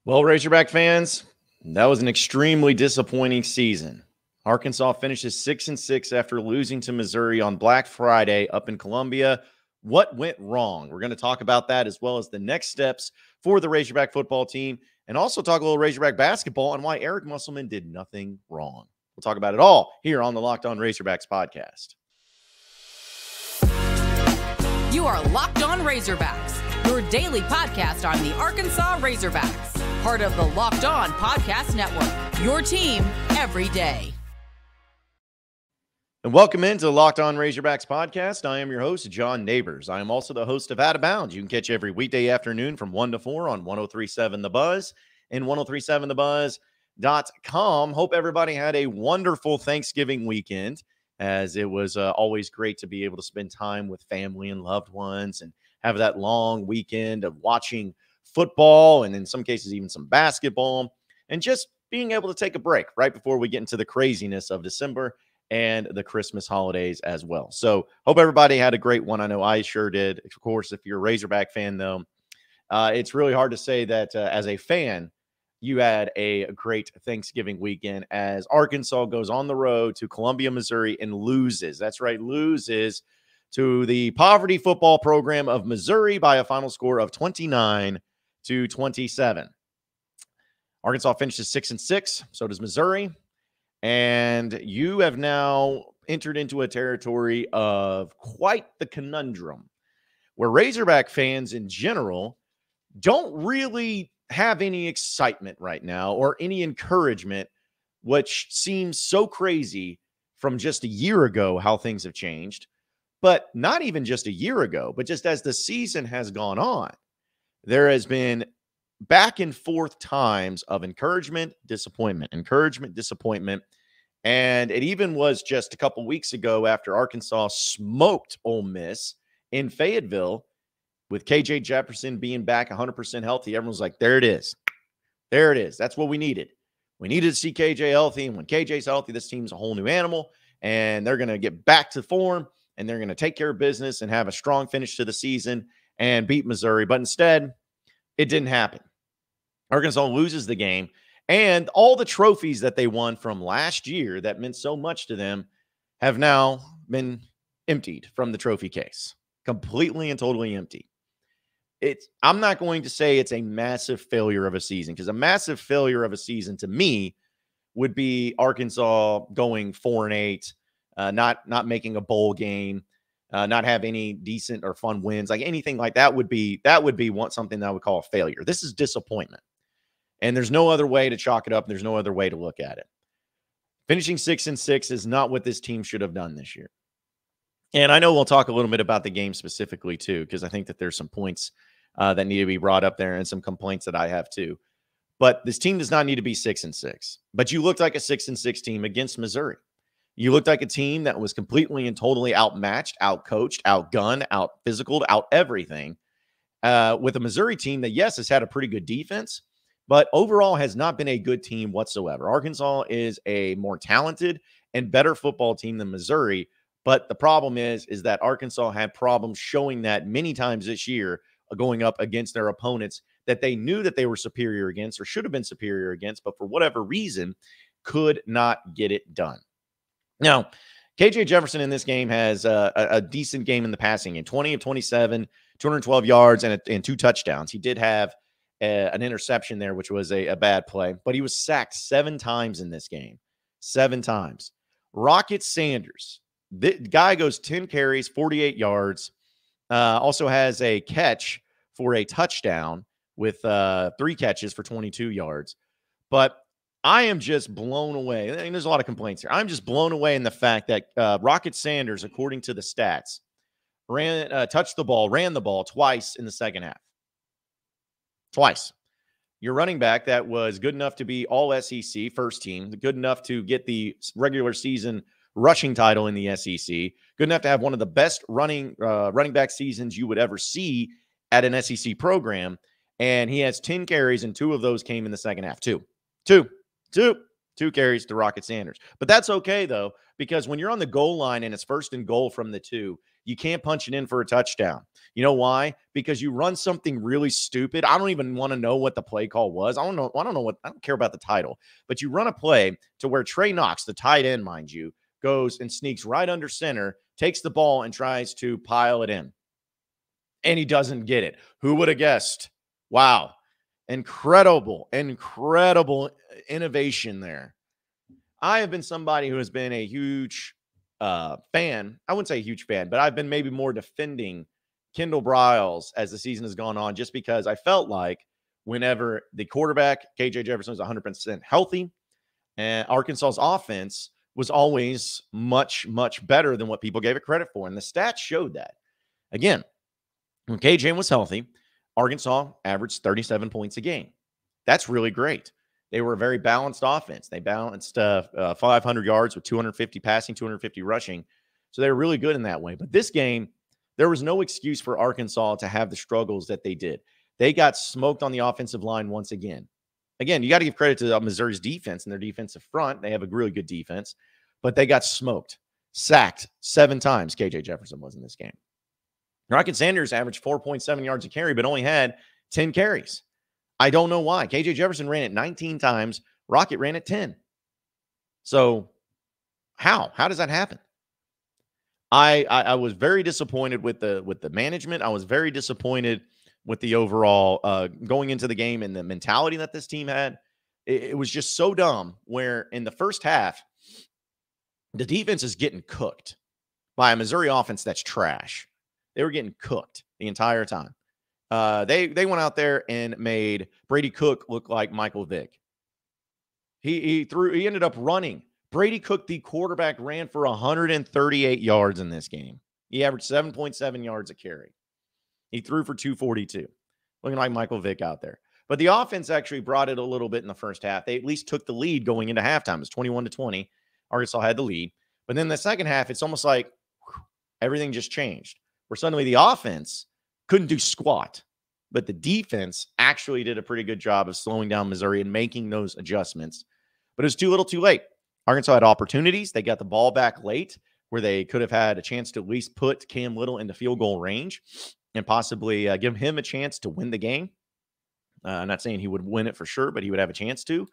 Well, Razorback fans, that was an extremely disappointing season. Arkansas finishes 6-6 after losing to Missouri on Black Friday up in Columbia. What went wrong? We're going to talk about that as well as the next steps for the Razorback football team and also talk a little Razorback basketball and why Eric Musselman did nothing wrong. We'll talk about it all here on the Locked On Razorbacks podcast. You are Locked On Razorbacks, your daily podcast on the Arkansas Razorbacks. Part of the Locked On Podcast Network, your team every day. And welcome into the Locked On Razorbacks podcast. I am your host, John Nabors. I am also the host of Out of Bounds. You can catch every weekday afternoon from 1 to 4 on 103.7 The Buzz and 103.7thebuzz.com. Hope everybody had a wonderful Thanksgiving weekend, as it was always great to be able to spend time with family and loved ones and have that long weekend of watching football and in some cases even some basketball and just being able to take a break right before we get into the craziness of December and the Christmas holidays as well. So hope everybody had a great one. I know I sure did. Of course, if you're a Razorback fan, though, it's really hard to say that as a fan, you had a great Thanksgiving weekend as Arkansas goes on the road to Columbia, Missouri and loses. That's right, loses to the poverty football program of Missouri by a final score of 29-27. Arkansas finishes 6-6. So does Missouri. And you have now entered into a territory of quite the conundrum where Razorback fans in general don't really have any excitement right now or any encouragement, which seems so crazy from just a year ago how things have changed. But not even just a year ago, but just as the season has gone on, there has been back and forth times of encouragement, disappointment. And it even was just a couple weeks ago after Arkansas smoked Ole Miss in Fayetteville with KJ Jefferson being back 100% healthy. Everyone's like, there it is. There it is. That's what we needed. We needed to see KJ healthy. And when KJ's healthy, this team's a whole new animal. And they're going to get back to form. And they're going to take care of business and have a strong finish to the season and beat Missouri. But instead, it didn't happen. Arkansas loses the game. And all the trophies that they won from last year that meant so much to them have now been emptied from the trophy case. Completely and totally empty. I'm not going to say it's a massive failure of a season, because a massive failure of a season to me would be Arkansas going 4-8, not making a bowl game, not have any decent or fun wins, like anything like that would be something that I would call a failure. This is disappointment. And there's no other way to chalk it up. There's no other way to look at it. Finishing 6-6 is not what this team should have done this year. And I know we'll talk a little bit about the game specifically too, because I think that there's some points that need to be brought up there and some complaints that I have too. But this team does not need to be 6-6. But you looked like a 6-6 team against Missouri. You looked like a team that was completely and totally outmatched, outcoached, outgunned, out-physicaled, out everything. With a Missouri team that, yes, has had a pretty good defense, but overall has not been a good team whatsoever. Arkansas is a more talented and better football team than Missouri. But the problem is that Arkansas had problems showing that many times this year, going up against their opponents that they knew that they were superior against or should have been superior against, but for whatever reason could not get it done. Now, KJ Jefferson in this game has a decent game in the passing game, 20 of 27, 212 yards and 2 touchdowns. He did have an interception there, which was a bad play, but he was sacked 7 times in this game. 7 times. Rocket Sanders, the guy goes 10 carries, 48 yards, also has a catch for a touchdown with 3 catches for 22 yards. But I am just blown away. I mean, there's a lot of complaints here. I'm just blown away in the fact that Rocket Sanders, according to the stats, ran the ball twice in the second half. Twice. Your running back that was good enough to be all SEC first team, good enough to get the regular season rushing title in the SEC, good enough to have one of the best running back seasons you would ever see at an SEC program. And he has 10 carries, and 2 of those came in the second half. Two carries to Rocket Sanders. But that's okay, though, because when you're on the goal line and it's 1st and goal from the 2, you can't punch it in for a touchdown. You know why? Because you run something really stupid. I don't even want to know what the play call was. I don't care about the title. But you run a play to where Trey Knox, the tight end, mind you, goes and sneaks right under center, takes the ball and tries to pile it in. And he doesn't get it. Who would have guessed? Wow. Incredible innovation there. I have been somebody who has been a huge fan. I wouldn't say a huge fan, but I've been maybe more defending Kendall Briles as the season has gone on, just because I felt like whenever the quarterback, KJ Jefferson, was 100% healthy, and Arkansas's offense was always much, much better than what people gave it credit for. And the stats showed that. Again, when KJ was healthy, Arkansas averaged 37 points a game. That's really great. They were a very balanced offense. They balanced 500 yards with 250 passing, 250 rushing. So they were really good in that way. But this game, there was no excuse for Arkansas to have the struggles that they did. They got smoked on the offensive line once again. Again, you got to give credit to Missouri's defense and their defensive front. They have a really good defense, but they got smoked, sacked 7 times. KJ Jefferson was in this game. Rocket Sanders averaged 4.7 yards a carry, but only had 10 carries. I don't know why. KJ Jefferson ran it 19 times. Rocket ran it 10. So how does that happen? I was very disappointed with the management. I was very disappointed with the overall going into the game and the mentality that this team had. It was just so dumb, where in the first half, the defense is getting cooked by a Missouri offense that's trash. They were getting cooked the entire time. They went out there and made Brady Cook look like Michael Vick. He ended up running. Brady Cook, the quarterback, ran for 138 yards in this game. He averaged 7.7 yards a carry. He threw for 242, looking like Michael Vick out there. But the offense actually brought it a little bit in the first half. They at least took the lead going into halftime. It was 21-20. Arkansas had the lead. But then the second half, it's almost like everything just changed, where suddenly the offense couldn't do squat, but the defense actually did a pretty good job of slowing down Missouri and making those adjustments. But it was too little too late. Arkansas had opportunities. They got the ball back late, where they could have had a chance to at least put Cam Little into field goal range and possibly give him a chance to win the game. I'm not saying he would win it for sure, but he would have a chance to.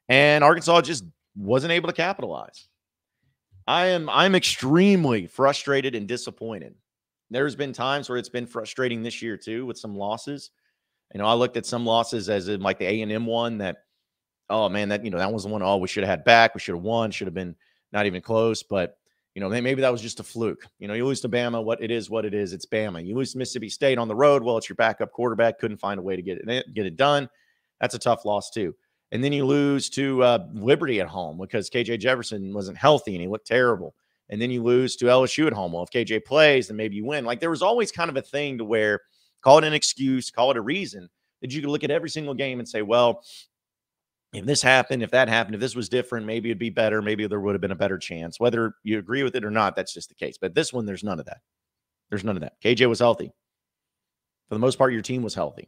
And Arkansas just wasn't able to capitalize. I'm extremely frustrated and disappointed. There's been times where it's been frustrating this year too, with some losses. I looked at some losses as in like the A&M one that, oh man, that was the one, oh, we should have had back. We should have won. Should have been not even close. But, maybe that was just a fluke. You lose to Bama, what it is. It's Bama. You lose to Mississippi State on the road. Well, it's your backup quarterback. Couldn't find a way to get it done. That's a tough loss too. And then you lose to Liberty at home because KJ Jefferson wasn't healthy and he looked terrible. And then you lose to LSU at home. Well, if KJ plays, then maybe you win. Like, there was always kind of a thing to where, call it an excuse, call it a reason, that you could look at every single game and say, well, if this happened, if that happened, if this was different, maybe it'd be better. Maybe there would have been a better chance. Whether you agree with it or not, that's just the case. But this one, there's none of that. There's none of that. KJ was healthy. For the most part, your team was healthy.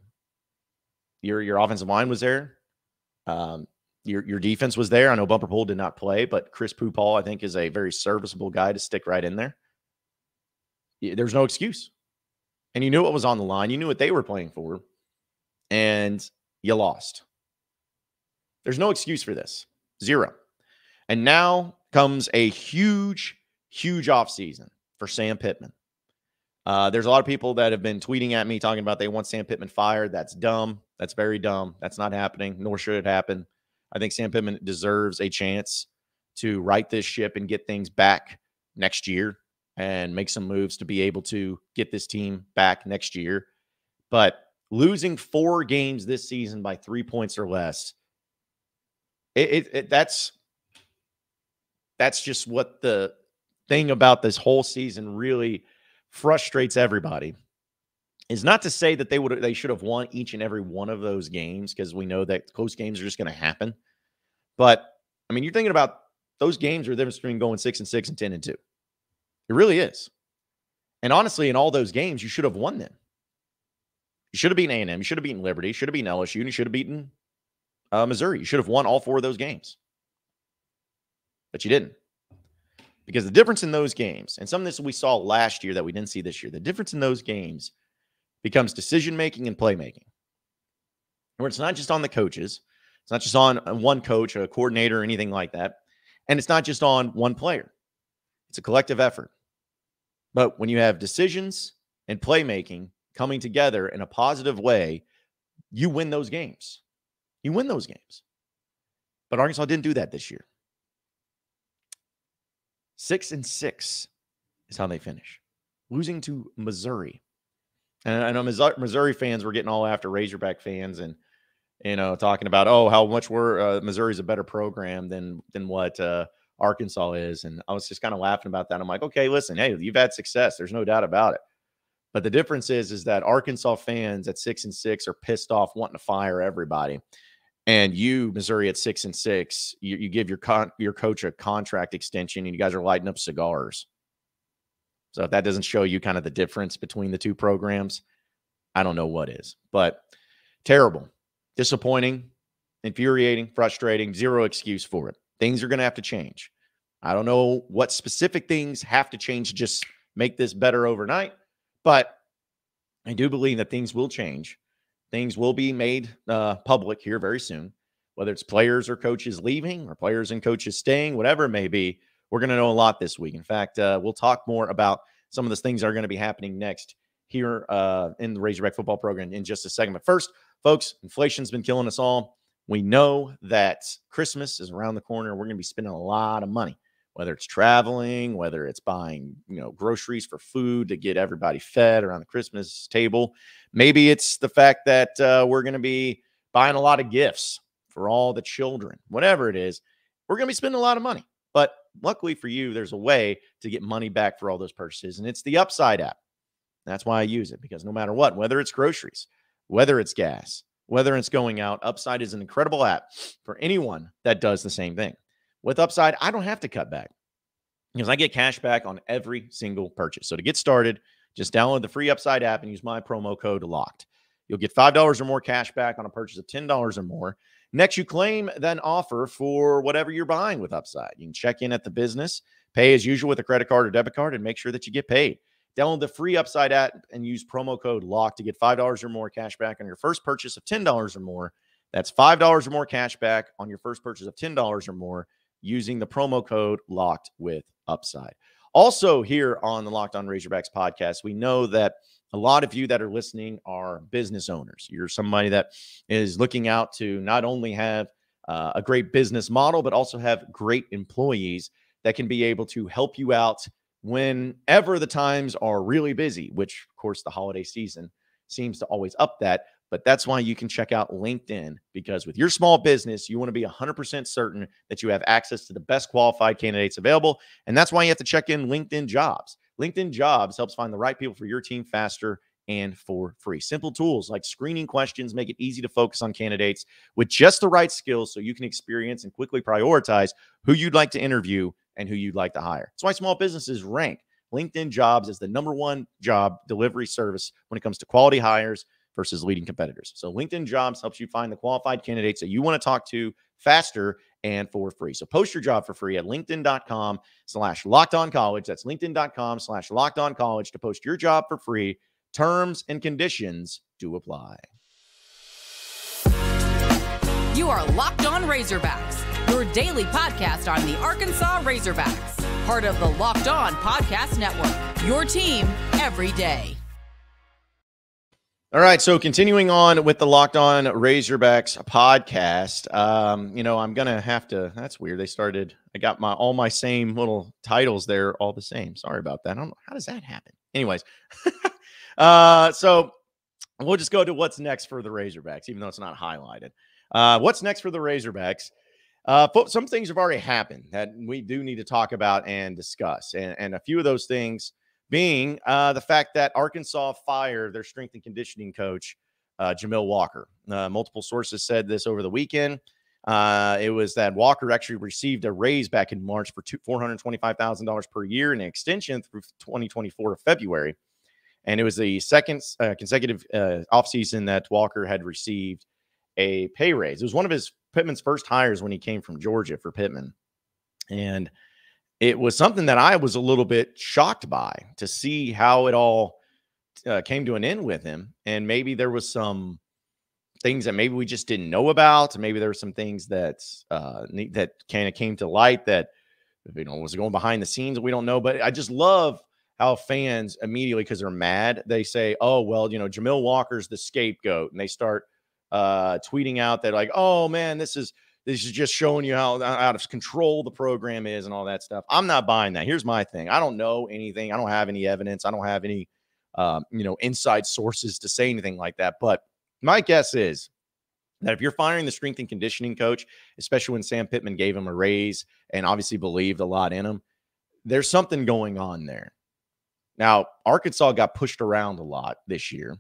Your offensive line was there. Your defense was there. I know Bumper Pool did not play, but Chris Pupal, I think, is a very serviceable guy to stick right in there. There's no excuse. And you knew what was on the line. You knew what they were playing for. And you lost. There's no excuse for this. Zero. And now comes a huge, huge offseason for Sam Pittman. There's a lot of people that have been tweeting at me talking about they want Sam Pittman fired. That's dumb. That's very dumb. That's not happening, nor should it happen. I think Sam Pittman deserves a chance to right this ship and get things back next year and make some moves to be able to get this team back next year. But losing 4 games this season by 3 points or less, that's just what the thing about this whole season really frustrates everybody. Is not to say that they should have won each and every one of those games, because we know that close games are just going to happen. But I mean, you're thinking about those games are the difference between going 6-6 and 10-2. It really is. And honestly, in all those games, you should have won them. You should have beaten A&M. You should have beaten Liberty. You should have beaten LSU. And you should have beaten Missouri. You should have won all 4 of those games. But you didn't. Because the difference in those games, and some of this we saw last year that we didn't see this year, the difference in those games becomes decision-making and playmaking. Where it's not just on the coaches. It's not just on one coach, a coordinator, or anything like that. And it's not just on one player. It's a collective effort. But when you have decisions and playmaking coming together in a positive way, you win those games. You win those games. But Arkansas didn't do that this year. 6-6 is how they finish. Losing to Missouri. And I know Missouri fans were getting all after Razorback fans and, talking about, how much Missouri's a better program than what Arkansas is. And I was just kind of laughing about that. I'm like, okay, listen, hey, you've had success. There's no doubt about it. But the difference is that Arkansas fans at 6-6 are pissed off, wanting to fire everybody. And you, Missouri, at 6-6, you give your coach a contract extension, and you guys are lighting up cigars. So if that doesn't show you kind of the difference between the two programs, I don't know what is. But terrible, disappointing, infuriating, frustrating, zero excuse for it. Things are going to have to change. I don't know what specific things have to change to just make this better overnight, but I do believe that things will change. Things will be made public here very soon, whether it's players or coaches leaving or players and coaches staying, whatever it may be. We're going to know a lot this week. In fact, we'll talk more about some of the things that are going to be happening next here in the Razorback football program in just a second. But first, folks, inflation's been killing us all. We know that Christmas is around the corner. We're going to be spending a lot of money, whether it's traveling, whether it's buying, groceries for food to get everybody fed around the Christmas table. Maybe it's the fact that we're going to be buying a lot of gifts for all the children. Whatever it is, we're going to be spending a lot of money. But luckily for you, there's a way to get money back for all those purchases, and it's the Upside app. That's why I use it, because no matter what, whether it's groceries, whether it's gas, whether it's going out, Upside is an incredible app for anyone that does the same thing. With Upside, I don't have to cut back because I get cash back on every single purchase. So to get started, just download the free Upside app and use my promo code LOCKED. You'll get $5 or more cash back on a purchase of $10 or more. Next, you claim then offer for whatever you're buying with Upside. You can check in at the business, pay as usual with a credit card or debit card, and make sure that you get paid. Download the free Upside app and use promo code LOCKED to get $5 or more cash back on your first purchase of $10 or more. That's $5 or more cash back on your first purchase of $10 or more using the promo code LOCKED with Upside. Also, here on the Locked On Razorbacks podcast, we know that a lot of you that are listening are business owners. You're somebody that is looking out to not only have a great business model, but also have great employees that can be able to help you out whenever the times are really busy, which, of course, the holiday season seems to always up that. But that's why you can check out LinkedIn, because with your small business, you want to be 100% certain that you have access to the best qualified candidates available. And that's why you have to check in LinkedIn Jobs. LinkedIn Jobs helps find the right people for your team faster and for free. Simple tools like screening questions make it easy to focus on candidates with just the right skills so you can experience and quickly prioritize who you'd like to interview and who you'd like to hire. That's why small businesses rank LinkedIn Jobs as the #1 job delivery service when it comes to quality hires versus leading competitors. So LinkedIn Jobs helps you find the qualified candidates that you want to talk to faster and for free. So post your job for free at linkedin.com/lockedoncollege. That's linkedin.com/lockedoncollege to post your job for free. Terms and conditions do apply. You are Locked On Razorbacks, your daily podcast on the Arkansas Razorbacks, part of the Locked On Podcast Network, your team every day. All right, so continuing on with the Locked On Razorbacks podcast, I'm going to have to, that's weird. I got all my same little titles there, all the same. Sorry about that. I don't know. How does that happen? Anyways, so we'll just go to what's next for the Razorbacks, even though it's not highlighted. What's next for the Razorbacks? Some things have already happened that we do need to talk about and discuss. And a few of those things being the fact that Arkansas fired their strength and conditioning coach, Jamil Walker. Multiple sources said this over the weekend. It was that Walker actually received a raise back in March for $425,000 per year and an extension through 2024 of February. And it was the second consecutive offseason that Walker had received a pay raise. It was one of Pittman's first hires when he came from Georgia for Pittman. And it was something that I was a little bit shocked by, to see how it all came to an end with him. And maybe there was some things that maybe we just didn't know about. Maybe there were some things that that kind of came to light that, was going behind the scenes that we don't know. But I just love how fans immediately, because they're mad, they say, oh, well, Jamil Walker's the scapegoat. And they start tweeting out that, like, oh man, this is just showing you how out of control the program is and all that stuff. I'm not buying that. Here's my thing. I don't know anything. I don't have any evidence. I don't have any, inside sources to say anything like that. But my guess is that if you're firing the strength and conditioning coach, especially when Sam Pittman gave him a raise and obviously believed a lot in him, there's something going on there. Now, Arkansas got pushed around a lot this year.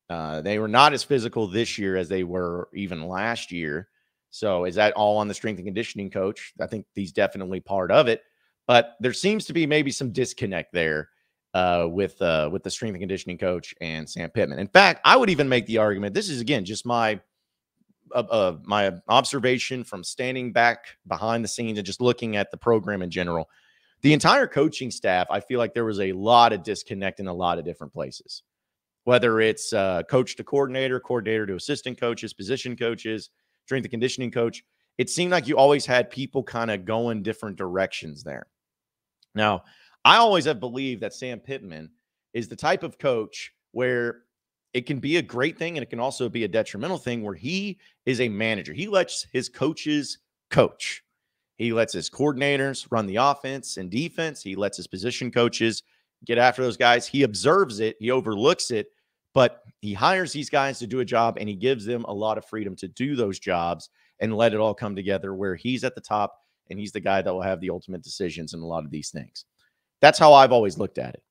They were not as physical this year as they were even last year. So is that all on the strength and conditioning coach? I think he's definitely part of it. But there seems to be maybe some disconnect there with the strength and conditioning coach and Sam Pittman. In fact, I would even make the argument, this is, again, just my observation from standing back behind the scenes and just looking at the program in general. The entire coaching staff, I feel like there was a lot of disconnect in a lot of different places, whether it's coach to coordinator, coordinator to assistant coaches, position coaches, strength and conditioning coach. It seemed like you always had people kind of going different directions there. Now, I always have believed that Sam Pittman is the type of coach where it can be a great thing and it can also be a detrimental thing, where he is a manager. He lets his coaches coach. He lets his coordinators run the offense and defense. He lets his position coaches get after those guys. He observes it. He overlooks it, but he hires these guys to do a job, and he gives them a lot of freedom to do those jobs and let it all come together, where he's at the top and he's the guy that will have the ultimate decisions in a lot of these things. That's how I've always looked at it.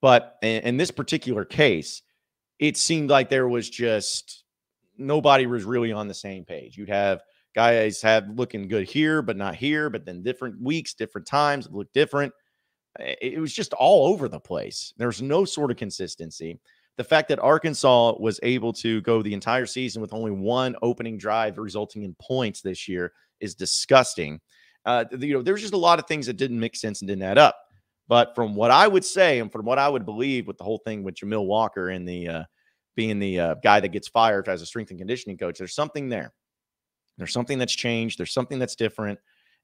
But in this particular case, it seemed like there was just nobody was really on the same page. You'd have guys looking good here, but not here, but then different weeks, different times, it looked different. It was just all over the place. There's no sort of consistency. The fact that Arkansas was able to go the entire season with only one opening drive resulting in points this year is disgusting. There's just a lot of things that didn't make sense and didn't add up. But from what I would say and from what I would believe with the whole thing with Jamil Walker and being the guy that gets fired as a strength and conditioning coach, there's something there. There's something that's changed. There's something that's different.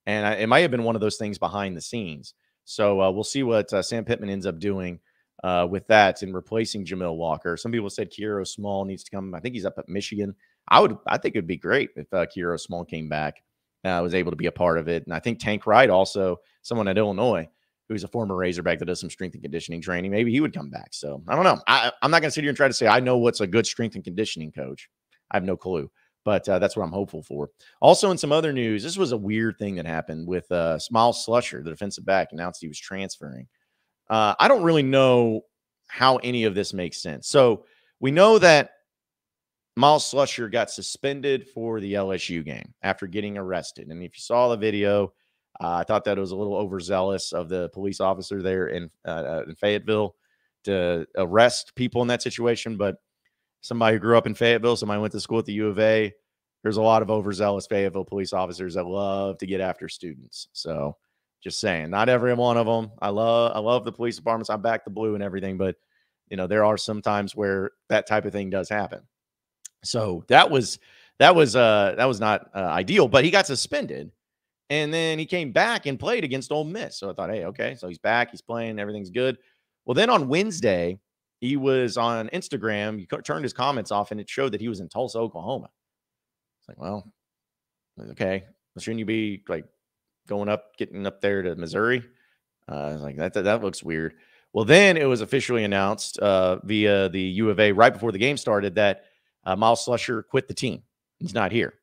And it might have been one of those things behind the scenes. So we'll see what Sam Pittman ends up doing with that and replacing Jamil Walker. Some people said Kiero Small needs to come. I think he's up at Michigan. I think it'd be great if Kiero Small came back, was able to be a part of it. And I think Tank Wright, also someone at Illinois, who's a former Razorback that does some strength and conditioning training, maybe he would come back. So I don't know. I'm not going to sit here and try to say I know what's a good strength and conditioning coach. I have no clue. But that's what I'm hopeful for. Also, in some other news, this was a weird thing that happened with Miles Slusher, the defensive back, announced he was transferring. I don't really know how any of this makes sense. So we know that Miles Slusher got suspended for the LSU game after getting arrested. And if you saw the video, I thought that it was a little overzealous of the police officer there in Fayetteville to arrest people in that situation. But somebody who grew up in Fayetteville, somebody went to school at the U of A, there's a lot of overzealous Fayetteville police officers that love to get after students. So just saying, not every one of them. I love the police departments. I back the blue and everything, but there are some times where that type of thing does happen. So that was not ideal, but he got suspended. And then he came back and played against Ole Miss. So I thought, hey, okay, so he's back, he's playing, everything's good. Well, then on Wednesday, he was on Instagram. He turned his comments off, and it showed that he was in Tulsa, Oklahoma. It's like, well, okay, shouldn't you be like getting up there to Missouri? I was like, that looks weird. Well, then it was officially announced via the U of A right before the game started that Miles Slusher quit the team. He's not here.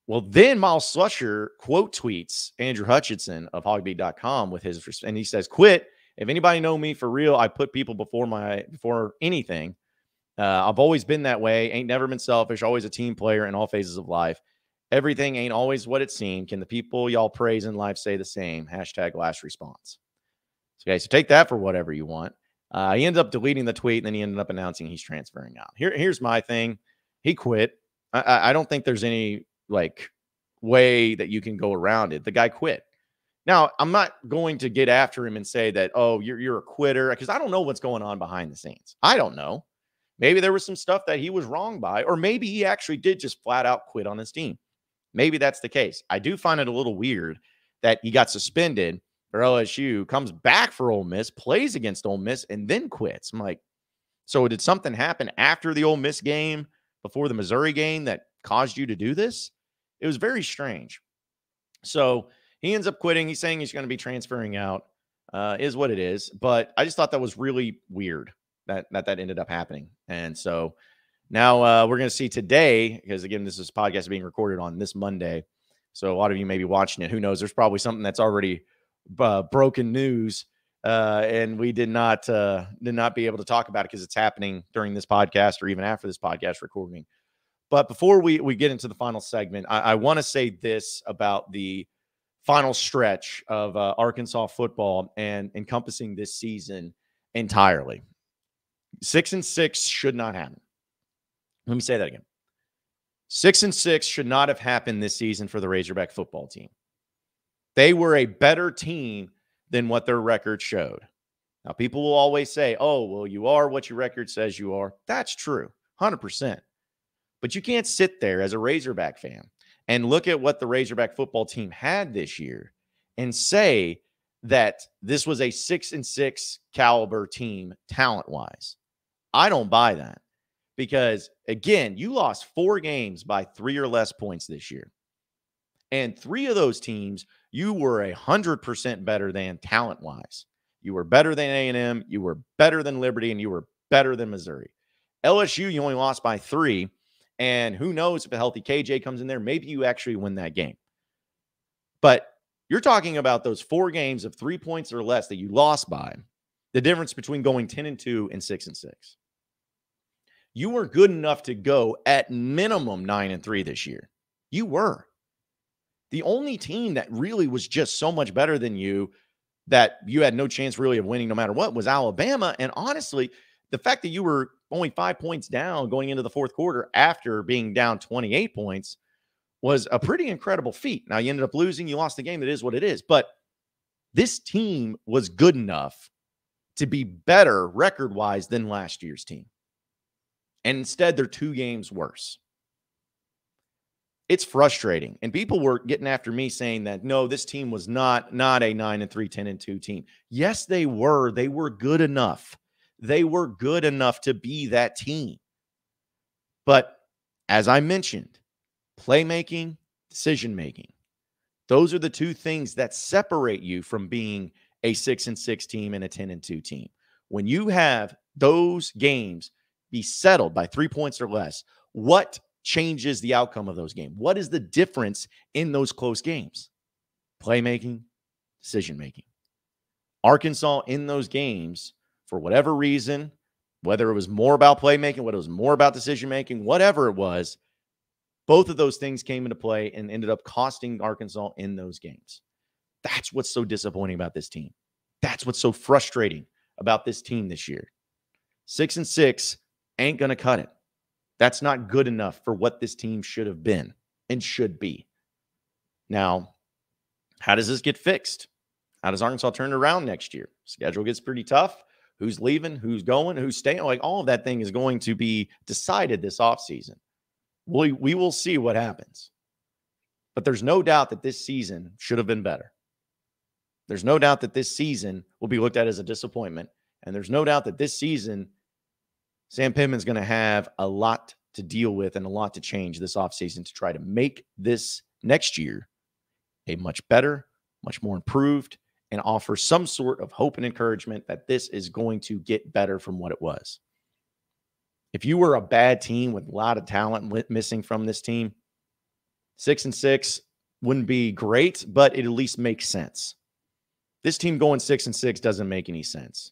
Well, then Miles Slusher quote tweets Andrew Hutchinson of hogbeat.com with his, and he says, quit. If anybody know me for real, I put people before anything. I've always been that way. Ain't never been selfish. Always a team player in all phases of life. Everything ain't always what it seemed. Can the people y'all praise in life say the same? # last response. Okay, so take that for whatever you want. He ended up deleting the tweet, and then he ended up announcing he's transferring out. Here's my thing. He quit. I don't think there's any way that you can go around it. The guy quit. Now, I'm not going to get after him and say that, oh, you're a quitter, because I don't know what's going on behind the scenes. I don't know. Maybe there was some stuff that he was wrong by, or maybe he actually did just flat out quit on his team. Maybe that's the case. I do find it a little weird that he got suspended for LSU, comes back for Ole Miss, plays against Ole Miss, and then quits. I'm like, so did something happen after the Ole Miss game, before the Missouri game, that caused you to do this? It was very strange. So he ends up quitting. He's saying he's going to be transferring out, is what it is. But I just thought that was really weird that ended up happening. And so now we're going to see today, because again, this is podcast being recorded on this Monday. So a lot of you may be watching it. Who knows? There's probably something that's already broken news. And we did not be able to talk about it because it's happening during this podcast or even after this podcast recording. But before we get into the final segment, I want to say this about the final stretch of Arkansas football and encompassing this season entirely. 6-6 should not happen. Let me say that again. 6-6 should not have happened this season for the Razorback football team. They were a better team than what their record showed. Now, people will always say, oh, well, you are what your record says you are. That's true, 100%. But you can't sit there as a Razorback fan and look at what the Razorback football team had this year and say that this was a 6-6 caliber team talent-wise. I don't buy that because, again, you lost 4 games by 3 or less points this year. And 3 of those teams, you were 100% better than talent-wise. You were better than A&M, you were better than Liberty, and you were better than Missouri. LSU, you only lost by 3. And who knows if a healthy KJ comes in there, maybe you actually win that game. But you're talking about those 4 games of 3 points or less that you lost by, the difference between going 10-2 and 6-6. You were good enough to go at minimum 9-3 this year. You were. The only team that really was just so much better than you that you had no chance really of winning no matter what was Alabama. And honestly, the fact that you were only 5 points down going into the fourth quarter after being down 28 points was a pretty incredible feat. Now, you ended up losing. You lost the game. It is what it is. But this team was good enough to be better record-wise than last year's team. And instead, they're 2 games worse. It's frustrating. And people were getting after me saying that, no, this team was not a 9-3, 10-2 team. Yes, they were. They were good enough. They were good enough to be that team. But as I mentioned, playmaking, decision-making, those are the 2 things that separate you from being a 6-6 team and a 10-2 team. When you have those games be settled by 3 points or less, what changes the outcome of those games? What is the difference in those close games? Playmaking, decision-making. Arkansas in those games, for whatever reason, whether it was more about playmaking, whether it was more about decision-making, whatever it was, both of those things came into play and ended up costing Arkansas in those games. That's what's so disappointing about this team. That's what's so frustrating about this team this year. 6-6 ain't going to cut it. That's not good enough for what this team should have been and should be. Now, how does this get fixed? How does Arkansas turn it around next year? Schedule gets pretty tough. Who's leaving? Who's going? Who's staying? Like, all of that thing is going to be decided this offseason. We will see what happens. But there's no doubt that this season should have been better. There's no doubt that this season will be looked at as a disappointment. And there's no doubt that this season, Sam Pittman's going to have a lot to deal with and a lot to change this offseason to try to make this next year a much better, much more improved, and offer some sort of hope and encouragement that this is going to get better from what it was. If you were a bad team with a lot of talent missing from this team, 6-6 wouldn't be great, but it at least makes sense. This team going 6-6 doesn't make any sense.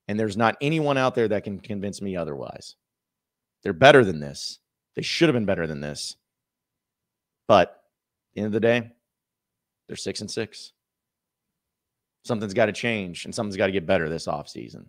And there's not anyone out there that can convince me otherwise. They're better than this. They should have been better than this. But at the end of the day, they're 6-6. Something's got to change, and something's got to get better this offseason.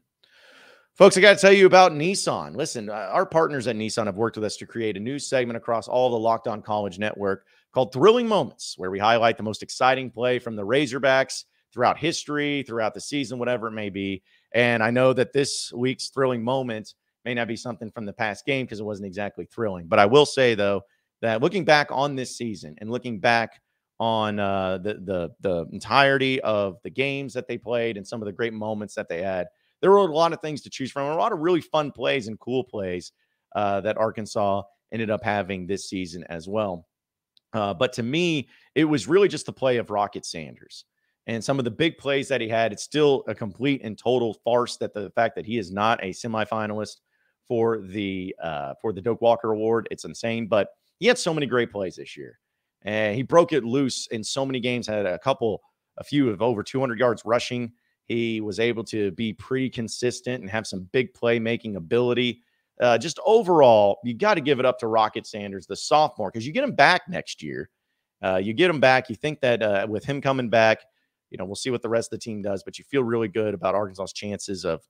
Folks, I got to tell you about Nissan. Listen, our partners at Nissan have worked with us to create a new segment across all the Locked On College Network called Thrilling Moments, where we highlight the most exciting play from the Razorbacks throughout history, throughout the season, whatever it may be. And I know that this week's thrilling moment may not be something from the past game because it wasn't exactly thrilling. But I will say, though, that looking back on this season and looking back on the entirety of the games that they played and some of the great moments that they had, there were a lot of things to choose from, a lot of really fun plays and cool plays that Arkansas ended up having this season as well. But to me, it was really just the play of Rocket Sanders and some of the big plays that he had. It's still a complete and total farce that the fact that he is not a semifinalist for the Doak Walker Award. It's insane, but he had so many great plays this year, and he broke it loose in so many games. Had a few of over 200 yards rushing. He was able to be pretty consistent and have some big playmaking ability. Just overall, you got to give it up to Rocket Sanders, the sophomore, because you get him back next year. You get him back. You think that with him coming back, we'll see what the rest of the team does, but you feel really good about Arkansas's chances of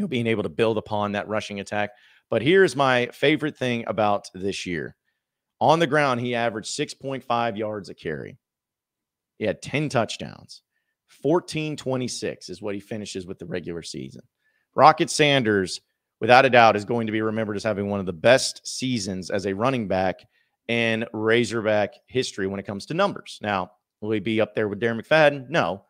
being able to build upon that rushing attack. But here's my favorite thing about this year. On the ground, he averaged 6.5 yards a carry. He had 10 touchdowns. 14-26 is what he finishes with the regular season. Rocket Sanders, without a doubt, is going to be remembered as having one of the best seasons as a running back in Razorback history when it comes to numbers. Now, will he be up there with Darren McFadden? No.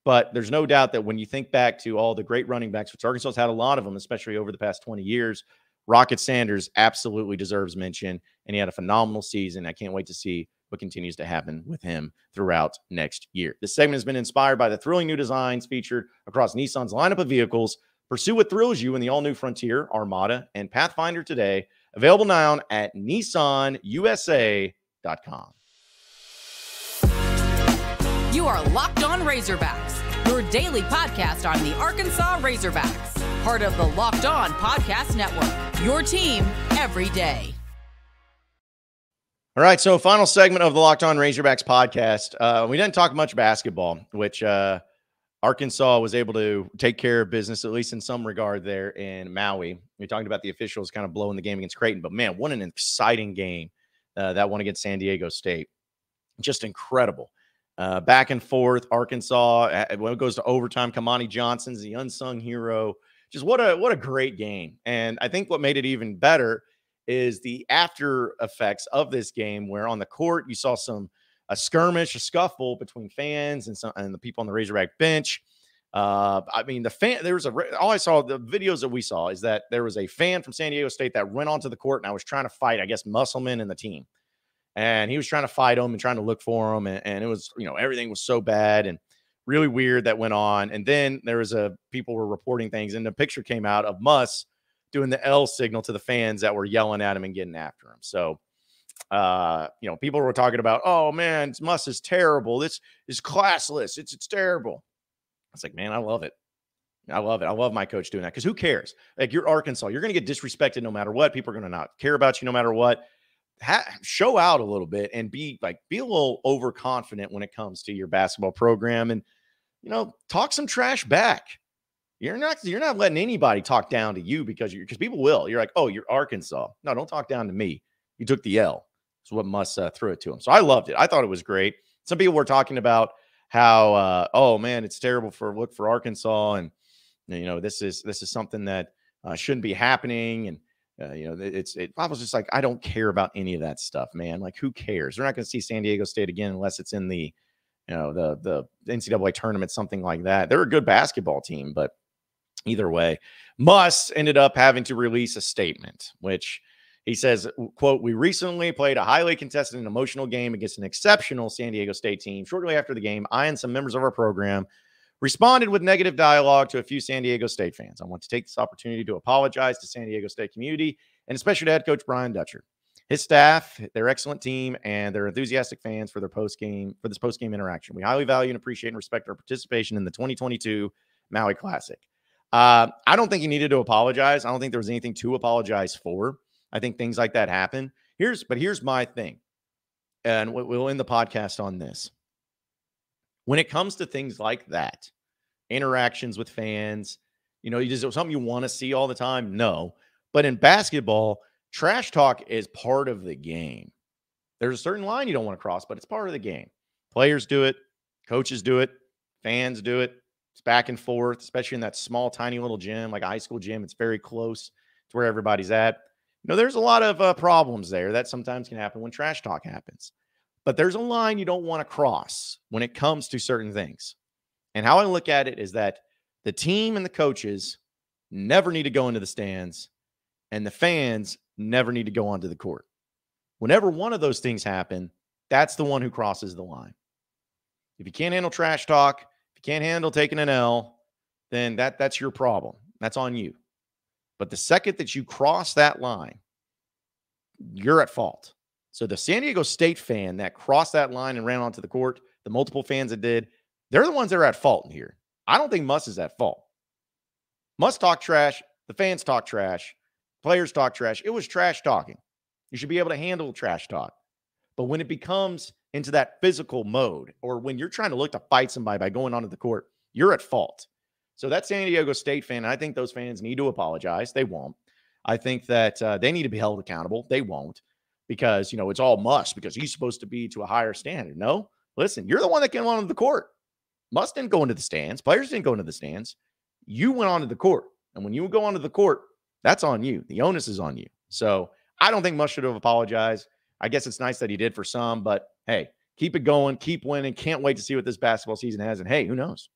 But there's no doubt that when you think back to all the great running backs, which Arkansas has had a lot of them, especially over the past 20 years, Rocket Sanders absolutely deserves mention, and he had a phenomenal season. I can't wait to see what continues to happen with him throughout next year. This segment has been inspired by the thrilling new designs featured across Nissan's lineup of vehicles. Pursue what thrills you in the all-new Frontier, Armada, and Pathfinder today. Available now at nissanusa.com. You are Locked On Razorbacks, your daily podcast on the Arkansas Razorbacks, part of the Locked On Podcast Network, your team every day. All right, so final segment of the Locked On Razorbacks podcast. We didn't talk much basketball, which Arkansas was able to take care of business, at least in some regard there in Maui. We talked about the officials kind of blowing the game against Creighton, but man, what an exciting game that one against San Diego State. Just incredible. Back and forth, Arkansas, when it goes to overtime, Kamani Johnson's the unsung hero. Just what a great game. And I think what made it even better is the after effects of this game, where on the court you saw a skirmish, a scuffle between fans and the people on the Razorback bench. All I saw, the videos that we saw is that there was a fan from San Diego State that went onto the court and I was trying to fight, I guess, Musselman and the team. And he was trying to fight him and trying to look for him. And it was, everything was so bad and really weird that went on. And then there was people were reporting things, and the picture came out of Muss doing the L signal to the fans that were yelling at him and getting after him. So, people were talking about, oh man, Muss is terrible. This is classless. It's terrible. It's like, man, I love it. I love it. I love my coach doing that, because who cares? Like, you're Arkansas. You're going to get disrespected no matter what. People are going to not care about you no matter what. Show out a little bit and be a little overconfident when it comes to your basketball program, and talk some trash back. You're not letting anybody talk down to you because people will. You're like, oh, you're Arkansas. No, don't talk down to me. You took the L. That's what Muss threw it to him. So I loved it. I thought it was great. Some people were talking about how oh man, it's terrible for Arkansas, and this is something that shouldn't be happening, and I was just like, I don't care about any of that stuff, man. Like, who cares? They're not going to see San Diego State again unless it's in the NCAA tournament, something like that. They're a good basketball team, but either way, Muss ended up having to release a statement, which he says, quote, "We recently played a highly contested and emotional game against an exceptional San Diego State team. Shortly after the game, I and some members of our program responded with negative dialogue to a few San Diego State fans. I want to take this opportunity to apologize to San Diego State community, and especially to head coach Brian Dutcher, his staff, their excellent team, and their enthusiastic fans for this post-game interaction. We highly value and appreciate and respect our participation in the 2022 Maui Classic." I don't think he needed to apologize. I don't think there was anything to apologize for. I think things like that happen. Here's my thing, and we'll end the podcast on this. When it comes to things like that, interactions with fans, is it something you want to see all the time? No. But in basketball, trash talk is part of the game. There's a certain line you don't want to cross, but it's part of the game. Players do it. Coaches do it. Fans do it. It's back and forth, especially in that small, tiny little gym, like a high school gym. It's very close to where everybody's at. There's a lot of problems there that sometimes can happen when trash talk happens. But there's a line you don't want to cross when it comes to certain things. And how I look at it is that the team and the coaches never need to go into the stands, and the fans never need to go onto the court. Whenever one of those things happen, that's the one who crosses the line. If you can't handle trash talk, if you can't handle taking an L, then that's your problem. That's on you. But the second that you cross that line, you're at fault. So the San Diego State fan that crossed that line and ran onto the court, the multiple fans that did, they're the ones that are at fault in here. I don't think Muss is at fault. Muss talk trash. The fans talk trash. Players talk trash. It was trash talking. You should be able to handle trash talk. But when it becomes into that physical mode, or when you're trying to look to fight somebody by going onto the court, you're at fault. So that San Diego State fan, I think those fans need to apologize. They won't. I think that they need to be held accountable. They won't, because, it's all Muss because he's supposed to be to a higher standard. No, listen, you're the one that came onto the court. Muss didn't go into the stands. Players didn't go into the stands. You went onto the court. And when you go onto the court, that's on you. The onus is on you. So I don't think Muss should have apologized. I guess it's nice that he did for some, but hey, keep it going, keep winning. Can't wait to see what this basketball season has. And hey, who knows?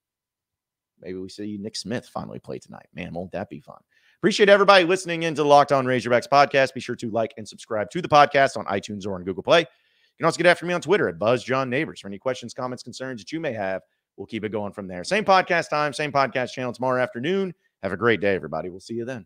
Maybe we see Nick Smith finally play tonight. Man, won't that be fun? Appreciate everybody listening into the Locked On Razorbacks podcast. Be sure to like and subscribe to the podcast on iTunes or on Google Play. You can also get after me on Twitter at BuzzJohnNabors for any questions, comments, concerns that you may have. We'll keep it going from there. Same podcast time, same podcast channel tomorrow afternoon. Have a great day, everybody. We'll see you then.